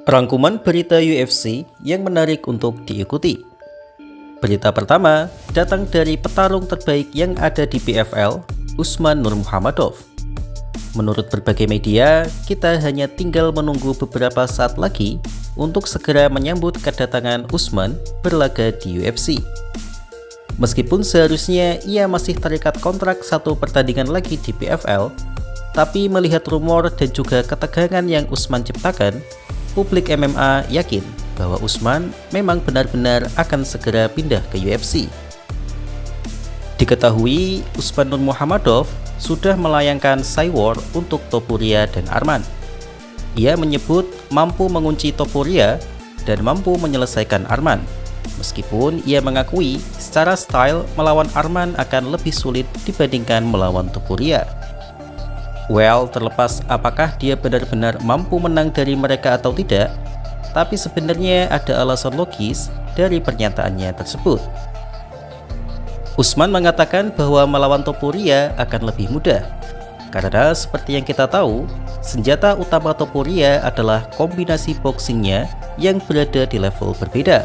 Rangkuman berita UFC yang menarik untuk diikuti. Berita pertama datang dari petarung terbaik yang ada di PFL, Usman Nurmuhamadov. Menurut berbagai media, kita hanya tinggal menunggu beberapa saat lagi untuk segera menyambut kedatangan Usman berlaga di UFC. Meskipun seharusnya ia masih terikat kontrak satu pertandingan lagi di PFL, tapi melihat rumor dan juga ketegangan yang Usman ciptakan, publik MMA yakin bahwa Usman memang benar-benar akan segera pindah ke UFC. Diketahui, Usman Nurmuhamadov sudah melayangkan Cywar untuk Topuria dan Arman. Ia menyebut mampu mengunci Topuria dan mampu menyelesaikan Arman, meskipun ia mengakui secara style melawan Arman akan lebih sulit dibandingkan melawan Topuria. Well, terlepas apakah dia benar-benar mampu menang dari mereka atau tidak, tapi sebenarnya ada alasan logis dari pernyataannya tersebut. Usman mengatakan bahwa melawan Topuria akan lebih mudah, karena seperti yang kita tahu, senjata utama Topuria adalah kombinasi boxingnya yang berada di level berbeda.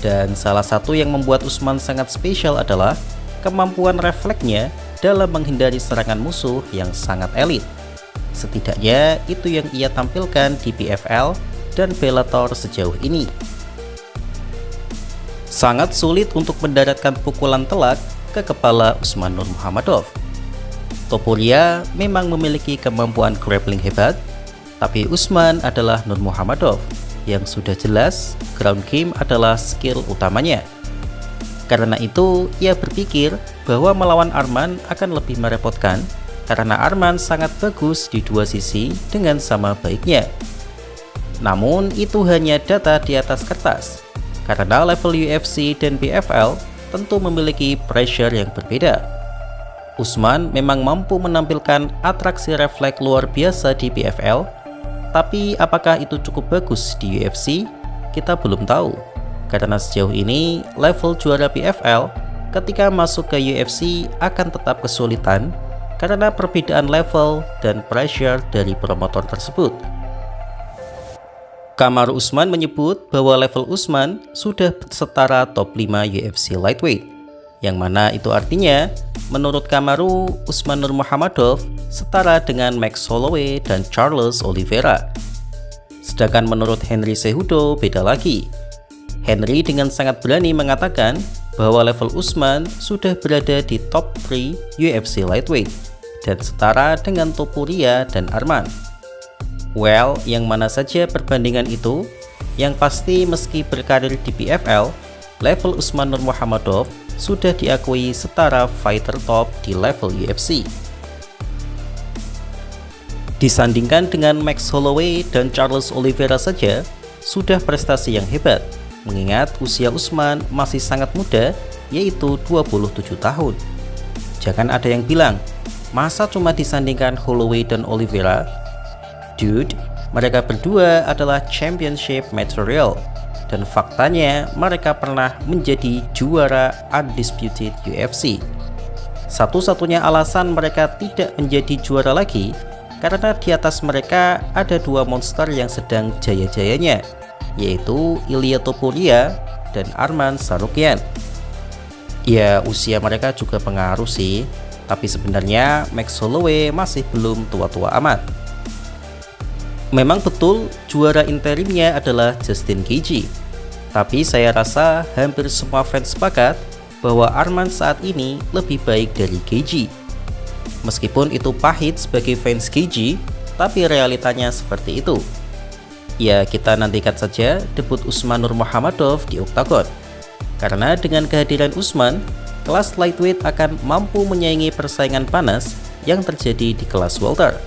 Dan salah satu yang membuat Usman sangat spesial adalah kemampuan refleksnya dalam menghindari serangan musuh yang sangat elit. Setidaknya itu yang ia tampilkan di PFL dan Bellator sejauh ini. Sangat sulit untuk mendaratkan pukulan telak ke kepala Usman Nurmuhamadov. Topuria memang memiliki kemampuan grappling hebat, tapi Usman adalah Nurmuhamadov yang sudah jelas ground game adalah skill utamanya. Karena itu, ia berpikir bahwa melawan Arman akan lebih merepotkan karena Arman sangat bagus di dua sisi dengan sama baiknya. Namun, itu hanya data di atas kertas, karena level UFC dan PFL tentu memiliki pressure yang berbeda. Usman memang mampu menampilkan atraksi refleks luar biasa di PFL, tapi apakah itu cukup bagus di UFC? Kita belum tahu. Karena sejauh ini, level juara PFL ketika masuk ke UFC akan tetap kesulitan karena perbedaan level dan pressure dari promotor tersebut. Kamaru Usman menyebut bahwa level Usman sudah setara top 5 UFC lightweight, yang mana itu artinya, menurut Kamaru, Usman Nurmuhamadov setara dengan Max Holloway dan Charles Oliveira. Sedangkan menurut Henry Cejudo beda lagi. Henry dengan sangat berani mengatakan bahwa level Usman sudah berada di top 3 UFC lightweight dan setara dengan Topuria dan Arman. Well, yang mana saja perbandingan itu, yang pasti meski berkarir di PFL, level Usman Nurmuhamadov sudah diakui setara fighter top di level UFC. Disandingkan dengan Max Holloway dan Charles Oliveira saja, sudah prestasi yang hebat. Mengingat usia Usman masih sangat muda, yaitu 27 tahun. Jangan ada yang bilang, masa cuma disandingkan Holloway dan Oliveira? Dude, mereka berdua adalah championship material. Dan faktanya, mereka pernah menjadi juara undisputed UFC. Satu-satunya alasan mereka tidak menjadi juara lagi, karena di atas mereka ada dua monster yang sedang jaya-jayanya, yaitu Ilia Topuria dan Arman Tsarukyan. Ya, usia mereka juga pengaruh sih, tapi sebenarnya Max Holloway masih belum tua-tua amat. Memang betul juara interimnya adalah Justin Gaethje, tapi saya rasa hampir semua fans sepakat bahwa Arman saat ini lebih baik dari Gaethje. Meskipun itu pahit sebagai fans Gaethje, tapi realitanya seperti itu. Ya, kita nantikan saja debut Usman Nurmuhamadov di Octagon. Karena dengan kehadiran Usman, kelas lightweight akan mampu menyaingi persaingan panas yang terjadi di kelas welter.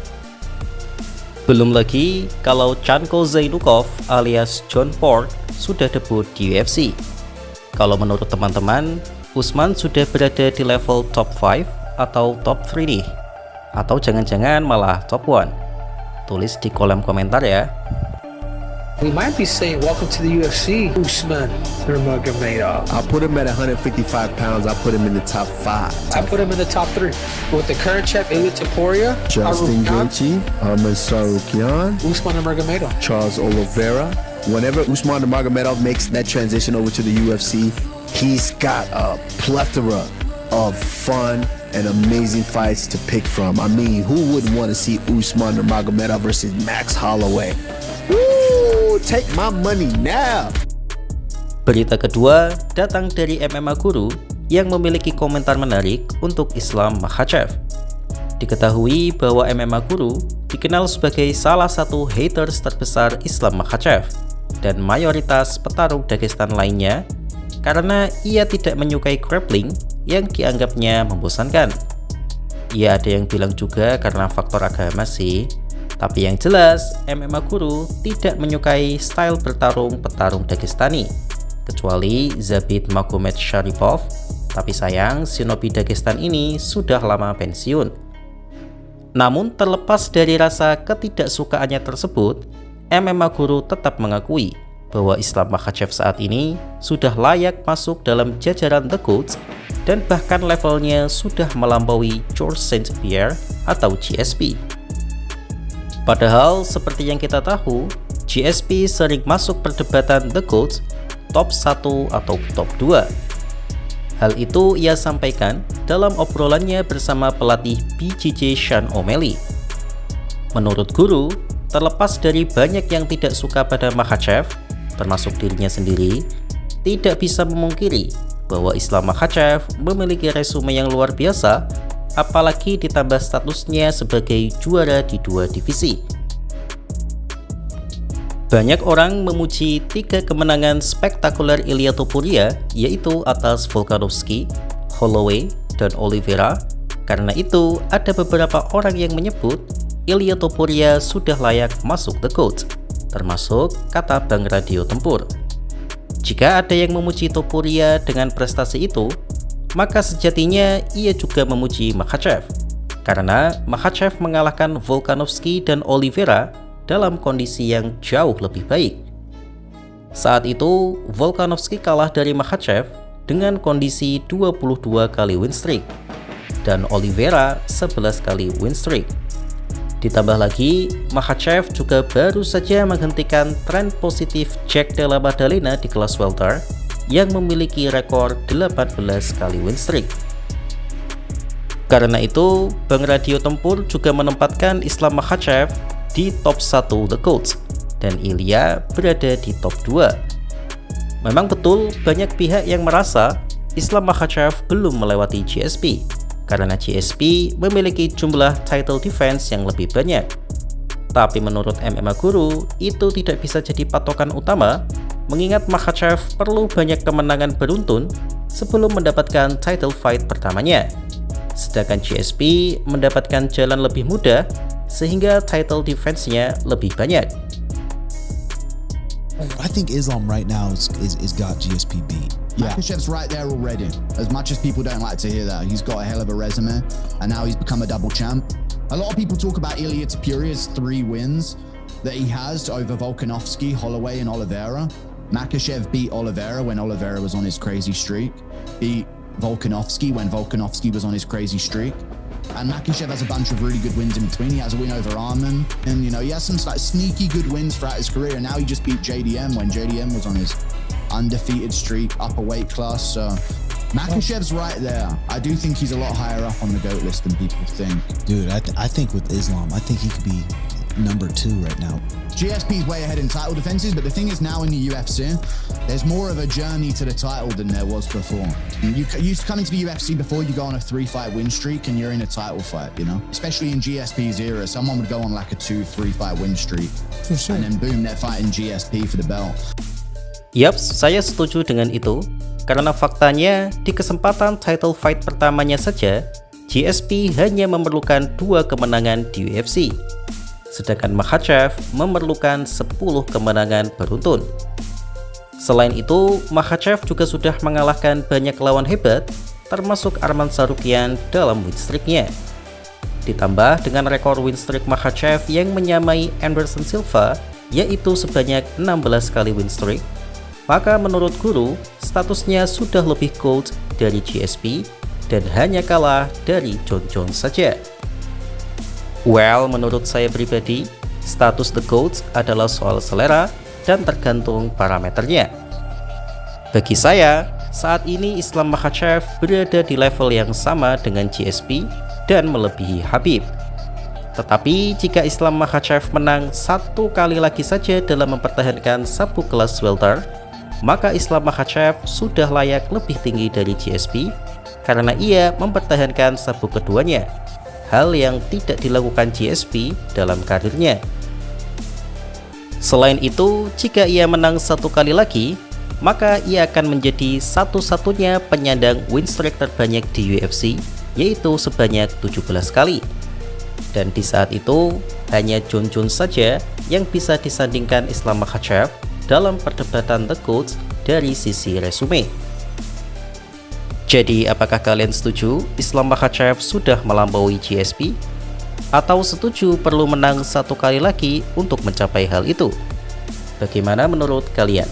Belum lagi kalau Chanko Zainukov alias John Pork sudah debut di UFC. Kalau menurut teman-teman, Usman sudah berada di level top 5 atau top 3 nih? Atau jangan-jangan malah top 1? Tulis di kolom komentar ya. We might be saying, welcome to the UFC, Usman Nurmagomedov. I'll put him at 155 pounds. I'll put him in the top 5. I put him in the top 3. With the current champ, Ilia Topuria, Justin Gaethje, Arman Tsarukyan, Usman Nurmagomedov. Charles Oliveira. Whenever Usman Nurmagomedov makes that transition over to the UFC, he's got a plethora of fun and amazing fights to pick from. I mean, who wouldn't want to see Usman Nurmagomedov versus Max Holloway? Woo! Take my money now. Berita kedua datang dari MMA Guru yang memiliki komentar menarik untuk Islam Makhachev. Diketahui bahwa MMA Guru dikenal sebagai salah satu haters terbesar Islam Makhachev dan mayoritas petarung Dagestan lainnya karena ia tidak menyukai grappling yang dianggapnya membosankan. Ya, ada yang bilang juga karena faktor agama sih. Tapi yang jelas, MMA Guru tidak menyukai style bertarung petarung Dagestani, kecuali Zabit Magomed Sharipov. Tapi sayang, Shinobi Dagestan ini sudah lama pensiun. Namun terlepas dari rasa ketidaksukaannya tersebut, MMA Guru tetap mengakui bahwa Islam Makhachev saat ini sudah layak masuk dalam jajaran The GOATs dan bahkan levelnya sudah melampaui George St. Pierre atau GSP. Padahal seperti yang kita tahu, GSP sering masuk perdebatan The GOATs top 1 atau top 2. Hal itu ia sampaikan dalam obrolannya bersama pelatih BJJ Sean O'Malley. Menurut Guru, terlepas dari banyak yang tidak suka pada Makhachev, termasuk dirinya sendiri, tidak bisa memungkiri bahwa Islam Makhachev memiliki resume yang luar biasa, apalagi ditambah statusnya sebagai juara di 2 divisi. Banyak orang memuji 3 kemenangan spektakuler Ilia Topuria, yaitu atas Volkanovski, Holloway, dan Oliveira. Karena itu, ada beberapa orang yang menyebut Ilia Topuria sudah layak masuk The GOAT, termasuk kata Bang Radio Tempur. Jika ada yang memuji Topuria dengan prestasi itu, maka sejatinya ia juga memuji Makhachev, karena Makhachev mengalahkan Volkanovski dan Oliveira dalam kondisi yang jauh lebih baik. Saat itu, Volkanovski kalah dari Makhachev dengan kondisi 22 kali win streak, dan Oliveira 11 kali win streak. Ditambah lagi, Makhachev juga baru saja menghentikan tren positif Jack Della Maddalena di kelas welter yang memiliki rekor 18 kali win streak. Karena itu, Bang Radio Tempur juga menempatkan Islam Makhachev di top 1 The GOATs dan Ilia berada di top 2. Memang betul banyak pihak yang merasa Islam Makhachev belum melewati GSP karena GSP memiliki jumlah title defense yang lebih banyak. Tapi menurut MMA Guru, itu tidak bisa jadi patokan utama, mengingat Makhachev perlu banyak kemenangan beruntun sebelum mendapatkan title fight pertamanya. Sedangkan GSP mendapatkan jalan lebih mudah sehingga title defense-nya lebih banyak. I think Islam right now is got GSP beat. Yeah. Makhachev's right there already. As much as people don't like to hear that, he's got a hell of a resume, and now he's become a double champ. A lot of people talk about Ilia Topuria's 3 wins that he has over Volkanovski, Holloway, and Oliveira. Makhachev beat Oliveira when Oliveira was on his crazy streak, beat Volkanovski when Volkanovski was on his crazy streak, and Makhachev has a bunch of really good wins in between. He has a win over Arman, and he has some like sneaky good wins throughout his career, and now he just beat JDM when JDM was on his undefeated streak, upper weight class. So Makhachev's right there. I do think he's a lot higher up on the GOAT list than people think. Dude, I think with Islam, I think he could be number 2 right now. GSP's way ahead in title defenses, but the thing is now in the UFC, there's more of a journey to the title than there was before. You come into the UFC before, you go on a 3-fight win streak and you're in a title fight, Especially in GSP's era, someone would go on like a 2-3 fight win streak. For sure. And then boom, they're fighting GSP for the belt. Yaps, saya setuju dengan itu, karena faktanya di kesempatan title fight pertamanya saja, GSP hanya memerlukan 2 kemenangan di UFC. Sedangkan Makhachev memerlukan 10 kemenangan beruntun. Selain itu, Makhachev juga sudah mengalahkan banyak lawan hebat, termasuk Arman Tsarukyan dalam win streak-nya. Ditambah dengan rekor win streak Makhachev yang menyamai Anderson Silva yaitu sebanyak 16 kali win streak, maka menurut guru, statusnya sudah lebih GOAT dari GSP dan hanya kalah dari Jon Jones saja. Well, menurut saya pribadi, status The GOAT adalah soal selera dan tergantung parameternya. Bagi saya, saat ini Islam Makhachev berada di level yang sama dengan GSP dan melebihi Khabib. Tetapi jika Islam Makhachev menang 1 kali lagi saja dalam mempertahankan sabuk kelas welter, maka Islam Makhachev sudah layak lebih tinggi dari GSP karena ia mempertahankan sabuk keduanya, hal yang tidak dilakukan GSP dalam karirnya. Selain itu, jika ia menang 1 kali lagi, maka ia akan menjadi satu-satunya penyandang win streak terbanyak di UFC, yaitu sebanyak 17 kali. Dan di saat itu, hanya Jon Jones saja yang bisa disandingkan Islam Makhachev dalam perdebatan The GOAT dari sisi resume. Jadi, apakah kalian setuju Islam Makhachev sudah melampaui GSP? Atau setuju perlu menang 1 kali lagi untuk mencapai hal itu? Bagaimana menurut kalian?